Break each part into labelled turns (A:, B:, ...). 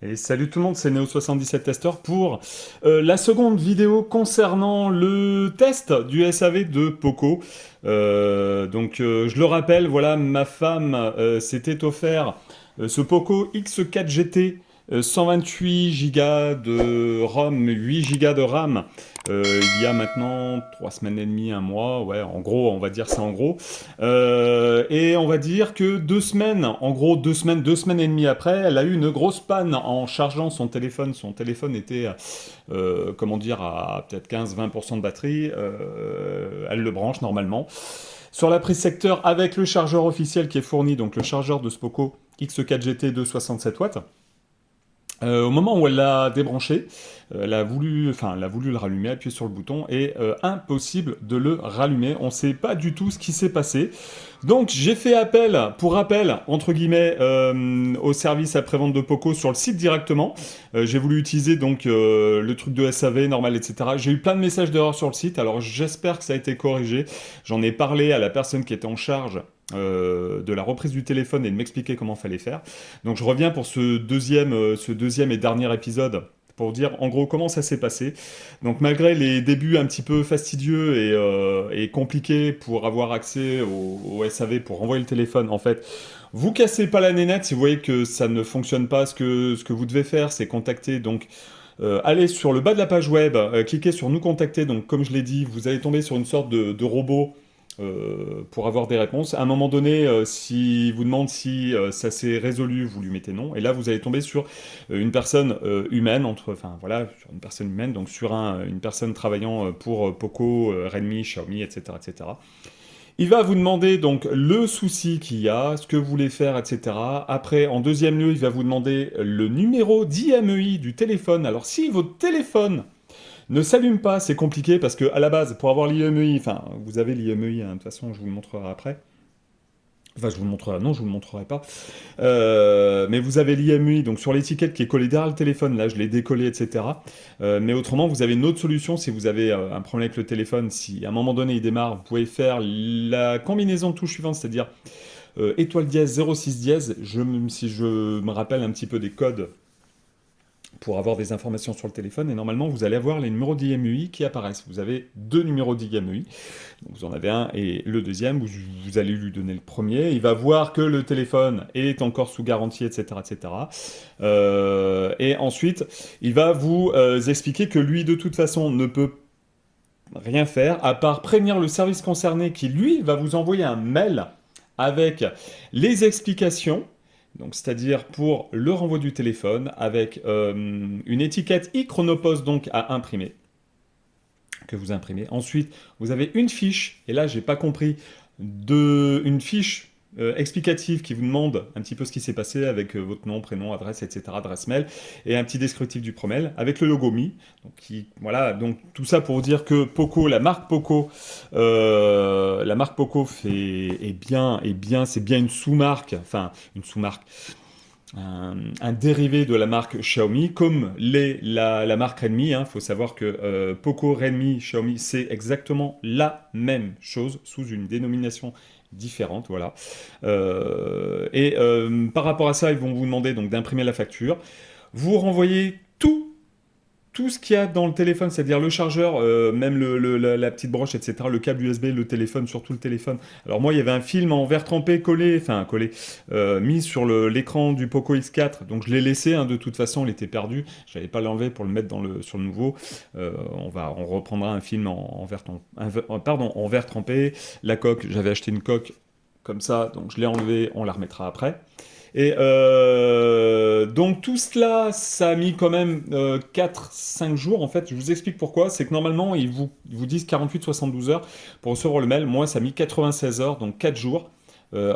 A: Et salut tout le monde, c'est Neo77 Tester pour la seconde vidéo concernant le test du SAV de Poco. Je le rappelle, voilà, ma femme s'était offert ce Poco X4 GT 128 Go de ROM, 8 Go de RAM. Il y a maintenant 3 semaines et demie, un mois, ouais, en gros, on va dire ça en gros. Et on va dire que 2 semaines, en gros 2 semaines, 2 semaines et demie après, elle a eu une grosse panne en chargeant son téléphone. Son téléphone était, comment dire, à peut-être 15-20% de batterie. Elle le branche normalement. Sur la prise secteur avec le chargeur officiel qui est fourni, donc le chargeur de Spoco X4 GT de 67 watts. Au moment où elle l'a débranché, elle a voulu le rallumer, appuyer sur le bouton, et impossible de le rallumer. On ne sait pas du tout ce qui s'est passé. Donc j'ai fait appel, pour rappel, entre guillemets, au service après-vente de Poco sur le site directement. J'ai voulu utiliser donc le truc de SAV normal, etc. J'ai eu plein de messages d'erreur sur le site, alors j'espère que ça a été corrigé. J'en ai parlé à la personne qui était en charge de la reprise du téléphone et de m'expliquer comment fallait faire. Donc je reviens pour ce deuxième et dernier épisode pour dire en gros comment ça s'est passé. Donc malgré les débuts un petit peu fastidieux et compliqués pour avoir accès au SAV pour renvoyer le téléphone, en fait, vous cassez pas la nénette si vous voyez que ça ne fonctionne pas. Ce que vous devez faire, c'est contacter donc allez sur le bas de la page web, cliquez sur nous contacter. Donc comme je l'ai dit, vous allez tomber sur une sorte de robot pour avoir des réponses. À un moment donné, si vous demande si ça s'est résolu, vous lui mettez non. Et là, vous allez tomber sur une personne humaine, enfin voilà, sur une personne humaine, donc sur une personne travaillant pour Poco, Redmi, Xiaomi, etc., etc. Il va vous demander donc le souci qu'il y a, ce que vous voulez faire, etc. Après, en deuxième lieu, il va vous demander le numéro d'IMEI du téléphone. Alors, si votre téléphone ne s'allume pas, c'est compliqué parce que à la base, pour avoir l'IMEI, enfin, vous avez l'IMEI, hein, de toute façon, je vous le montrerai après. Enfin, je vous le montrerai, non, je vous le montrerai pas. Mais vous avez l'IMEI, donc sur l'étiquette qui est collée derrière le téléphone, là, je l'ai décollé, etc. Mais autrement, vous avez une autre solution si vous avez un problème avec le téléphone. Si à un moment donné il démarre, vous pouvez faire la combinaison de touches suivante, c'est-à-dire étoile dièse 06 dièse. Si je me rappelle un petit peu des codes pour avoir des informations sur le téléphone, et normalement vous allez avoir les numéros d'IMEI qui apparaissent. Vous avez deux numéros d'IMEI, donc vous en avez un et le deuxième, vous allez lui donner le premier, il va voir que le téléphone est encore sous garantie, etc. etc. Et ensuite, il va vous expliquer que lui, de toute façon, ne peut rien faire, à part prévenir le service concerné qui, lui, va vous envoyer un mail avec les explications, donc c'est-à-dire pour le renvoi du téléphone, avec une étiquette e-chronopost donc à imprimer, que vous imprimez. Ensuite, vous avez une fiche, et là j'ai pas compris, une fiche explicative qui vous demande un petit peu ce qui s'est passé avec votre nom, prénom, adresse, etc., adresse mail, et un petit descriptif du promel avec le logo Mi. Donc, voilà, donc tout ça pour dire que Poco, la marque Poco c'est bien une sous-marque, enfin une sous-marque, un dérivé de la marque Xiaomi, comme la marque Redmi. Il faut savoir que Poco, Redmi, Xiaomi, c'est exactement la même chose sous une dénomination différente, voilà. Par rapport à ça, ils vont vous demander donc d'imprimer la facture. Vous renvoyez tout ce qu'il y a dans le téléphone, c'est-à-dire le chargeur, même la petite broche, etc., le câble USB, le téléphone, surtout le téléphone. Alors moi, il y avait un film en verre trempé mis sur l'écran du Poco X4, donc je l'ai laissé, hein, de toute façon, il était perdu. Je n'allais pas l'enlever pour le mettre sur le nouveau. On reprendra un film en verre trempé. La coque, j'avais acheté une coque comme ça, donc je l'ai enlevé, on la remettra après. Et donc tout cela, ça a mis quand même 4-5 jours. En fait, je vous explique pourquoi. C'est que normalement, ils vous disent 48-72 heures pour recevoir le mail. Moi, ça a mis 96 heures, donc 4 jours.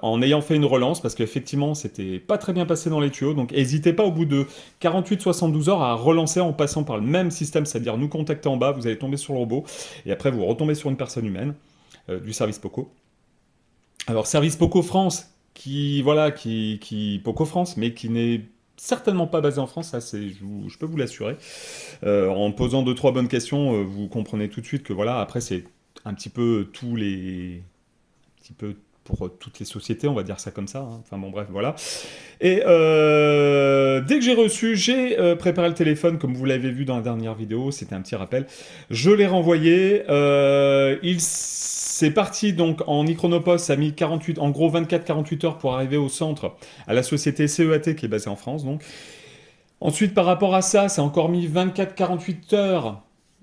A: En ayant fait une relance, parce qu'effectivement, c'était pas très bien passé dans les tuyaux. Donc, n'hésitez pas au bout de 48-72 heures à relancer en passant par le même système, c'est-à-dire nous contacter en bas, vous allez tomber sur le robot, et après vous retombez sur une personne humaine du service Poco. Alors, service Poco France, Poco France, mais qui n'est certainement pas basé en France, ça je peux vous l'assurer. En posant deux trois bonnes questions, vous comprenez tout de suite que voilà, après c'est un petit peu pour toutes les sociétés, on va dire ça comme ça, hein. Enfin bon bref, voilà. Et dès que j'ai reçu, j'ai préparé le téléphone, comme vous l'avez vu dans la dernière vidéo, c'était un petit rappel. Je l'ai renvoyé, c'est parti donc en e-chronopost, ça a mis 48, en gros 24-48 heures pour arriver au centre, à la société CEAT qui est basée en France donc. Ensuite, par rapport à ça, ça a encore mis 24-48 heures,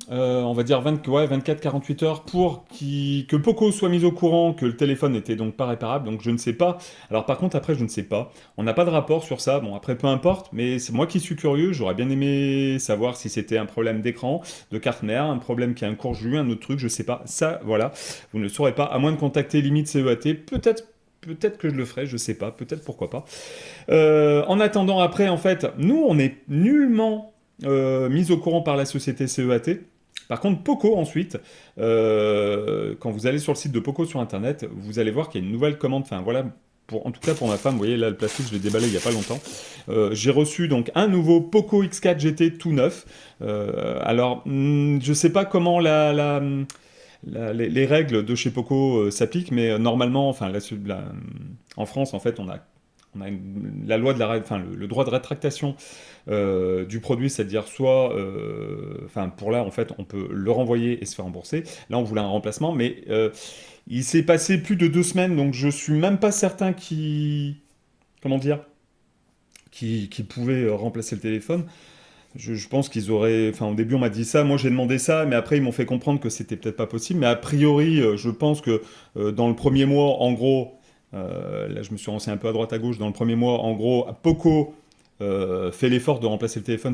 A: on va dire 24-48 heures pour que Poco soit mis au courant que le téléphone n'était donc pas réparable, donc je ne sais pas. Alors par contre, après, je ne sais pas. On n'a pas de rapport sur ça, bon après, peu importe, mais c'est moi qui suis curieux, j'aurais bien aimé savoir si c'était un problème d'écran, de carte mère, un problème qui a un court jus, un autre truc, je sais pas. Ça, voilà, vous ne le saurez pas, à moins de contacter limite CEAT, peut-être que je le ferai, je sais pas, peut-être pourquoi pas. En attendant, après, en fait, nous, on est nullement mis au courant par la société CEAT. Par contre, Poco, ensuite, quand vous allez sur le site de Poco sur Internet, vous allez voir qu'il y a une nouvelle commande. Enfin, voilà, en tout cas pour ma femme, vous voyez, là, le plastique, je l'ai déballé il n'y a pas longtemps. J'ai reçu donc un nouveau Poco X4 GT tout neuf. Alors, je sais pas comment les règles de chez Poco s'appliquent, mais normalement, enfin, en France, en fait, on a la loi de enfin, le droit de rétractation du produit, c'est-à-dire soit, enfin pour là en fait on peut le renvoyer et se faire rembourser. Là on voulait un remplacement, mais il s'est passé plus de 2 semaines, donc je suis même pas certain comment dire, qui pouvait remplacer le téléphone. Je pense qu'ils auraient, enfin au début on m'a dit ça, moi j'ai demandé ça, mais après ils m'ont fait comprendre que c'était peut-être pas possible. Mais a priori, je pense que dans le premier mois, en gros, là je me suis renseigné un peu à droite à gauche, dans le premier mois, en gros, Poco fait l'effort de remplacer le téléphone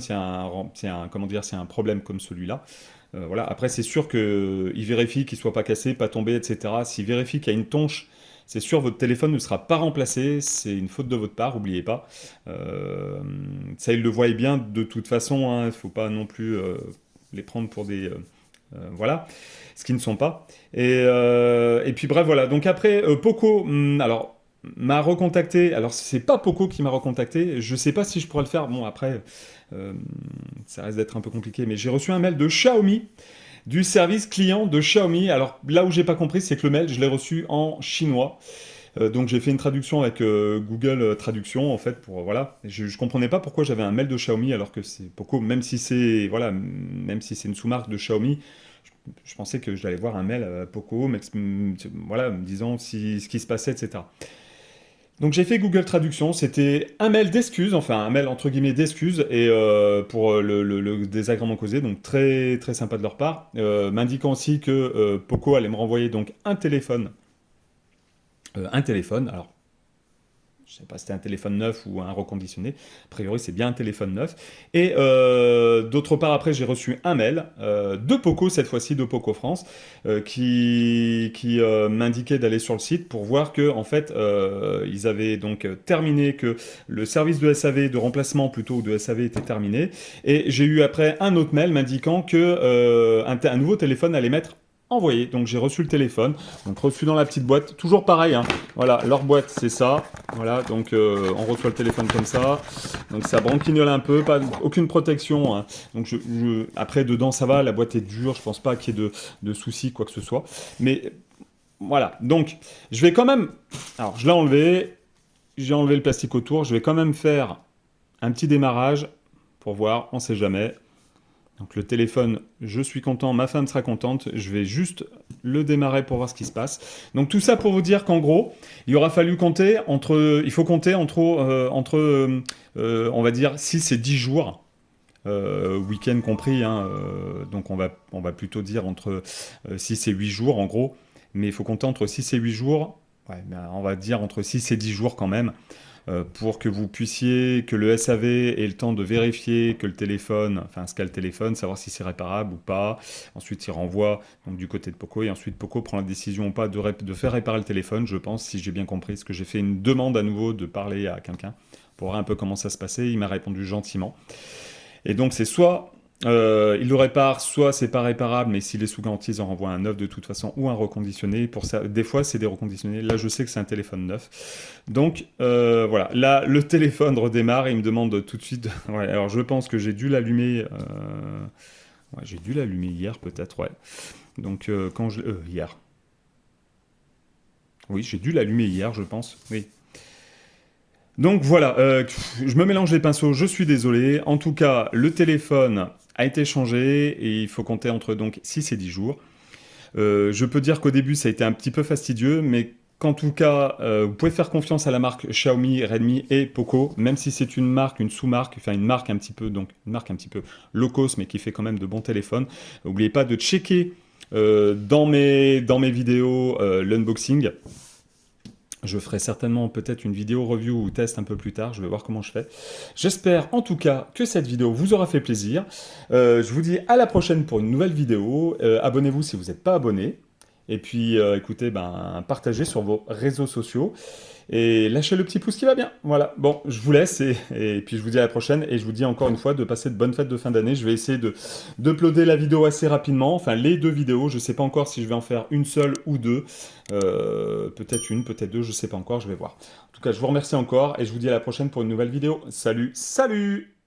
A: comment dire, c'est un problème comme celui-là. Voilà. Après, c'est sûr qu'il vérifie qu'il ne soit pas cassé, pas tombé, etc. S'il vérifie qu'il y a une tonche, c'est sûr votre téléphone ne sera pas remplacé. C'est une faute de votre part, n'oubliez pas. Ça, il le voit bien de toute façon. Il ne faut pas non plus les prendre pour des... voilà, ce qui ne sont pas. Et puis bref, voilà. Donc après, Poco, alors m'a recontacté. Alors c'est pas Poco qui m'a recontacté. Je sais pas si je pourrais le faire. Bon après, ça risque d'être un peu compliqué. Mais j'ai reçu un mail de Xiaomi, du service client de Xiaomi. Alors là où j'ai pas compris, c'est que le mail, je l'ai reçu en chinois. Donc j'ai fait une traduction avec Google Traduction en fait pour voilà. Je comprenais pas pourquoi j'avais un mail de Xiaomi alors que c'est Poco, même si c'est voilà, même si c'est une sous-marque de Xiaomi. Je pensais que j'allais voir un mail à Poco, voilà, me disant ce qui se passait, etc. Donc j'ai fait Google Traduction, c'était un mail d'excuses, enfin un mail entre guillemets d'excuses, et pour le désagrément causé, donc très très sympa de leur part, m'indiquant aussi que Poco allait me renvoyer donc un téléphone, alors je sais pas si c'était un téléphone neuf ou un reconditionné. A priori, c'est bien un téléphone neuf. Et d'autre part, après, j'ai reçu un mail de Poco, cette fois-ci de Poco France, qui m'indiquait d'aller sur le site pour voir que, en fait, ils avaient donc terminé, que le service de SAV, de remplacement plutôt de SAV était terminé. Et j'ai eu après un autre mail m'indiquant que un nouveau téléphone allait mettre envoyé. Donc j'ai reçu le téléphone, donc reçu dans la petite boîte, toujours pareil, hein. Voilà, leur boîte c'est ça, voilà, donc on reçoit le téléphone comme ça, donc ça branquignole un peu, aucune protection, hein. Donc après dedans ça va, la boîte est dure, je pense pas qu'il y ait de soucis, quoi que ce soit, mais voilà, donc je vais quand même, alors je l'ai enlevé, j'ai enlevé le plastique autour, je vais quand même faire un petit démarrage pour voir, on sait jamais. Donc le téléphone, je suis content, ma femme sera contente, je vais juste le démarrer pour voir ce qui se passe. Donc tout ça pour vous dire qu'en gros, il faut compter entre on va dire 6 et 10 jours, week-end compris, hein, donc on va plutôt dire entre 6 et 8 jours en gros, mais il faut compter entre 6 et 8 jours, ouais, ben, on va dire entre 6 et 10 jours quand même, pour que vous puissiez, que le SAV ait le temps de vérifier que le téléphone, enfin ce qu'a le téléphone, savoir si c'est réparable ou pas. Ensuite, il renvoie donc, du côté de Poco, et ensuite Poco prend la décision ou pas de faire réparer le téléphone, je pense, si j'ai bien compris, parce que j'ai fait une demande à nouveau de parler à quelqu'un pour voir un peu comment ça se passait. Il m'a répondu gentiment. Et donc c'est soit il le répare, soit c'est pas réparable, mais s'il est sous garantie, ils en renvoient un neuf de toute façon, ou un reconditionné. Pour ça, des fois, c'est des reconditionnés. Là, je sais que c'est un téléphone neuf. Donc, voilà. Là, le téléphone redémarre et il me demande tout de suite... Ouais, alors, je pense que j'ai dû l'allumer... Ouais, j'ai dû l'allumer hier, peut-être, ouais. Donc, hier. Oui, j'ai dû l'allumer hier, je pense. Oui. Donc voilà, je me mélange les pinceaux, je suis désolé. En tout cas, le téléphone a été changé et il faut compter entre donc 6 et 10 jours. Je peux dire qu'au début, ça a été un petit peu fastidieux, mais qu'en tout cas, vous pouvez faire confiance à la marque Xiaomi, Redmi et Poco, même si c'est une marque, une sous-marque, enfin une marque un petit peu, donc une marque un petit peu low cost, mais qui fait quand même de bons téléphones. N'oubliez pas de checker dans mes vidéos l'unboxing. Je ferai certainement peut-être une vidéo review ou test un peu plus tard, je vais voir comment je fais. J'espère en tout cas que cette vidéo vous aura fait plaisir. Je vous dis à la prochaine pour une nouvelle vidéo. Abonnez-vous si vous n'êtes pas abonné. Et puis écoutez, partagez sur vos réseaux sociaux. Et lâchez le petit pouce qui va bien. Voilà, bon, je vous laisse et puis je vous dis à la prochaine. Et je vous dis encore une fois de passer de bonnes fêtes de fin d'année. Je vais essayer d'uploader la vidéo assez rapidement. Enfin, les deux vidéos. Je ne sais pas encore si je vais en faire une seule ou deux. Peut-être une, peut-être deux, je ne sais pas encore. Je vais voir. En tout cas, je vous remercie encore et je vous dis à la prochaine pour une nouvelle vidéo. Salut, salut!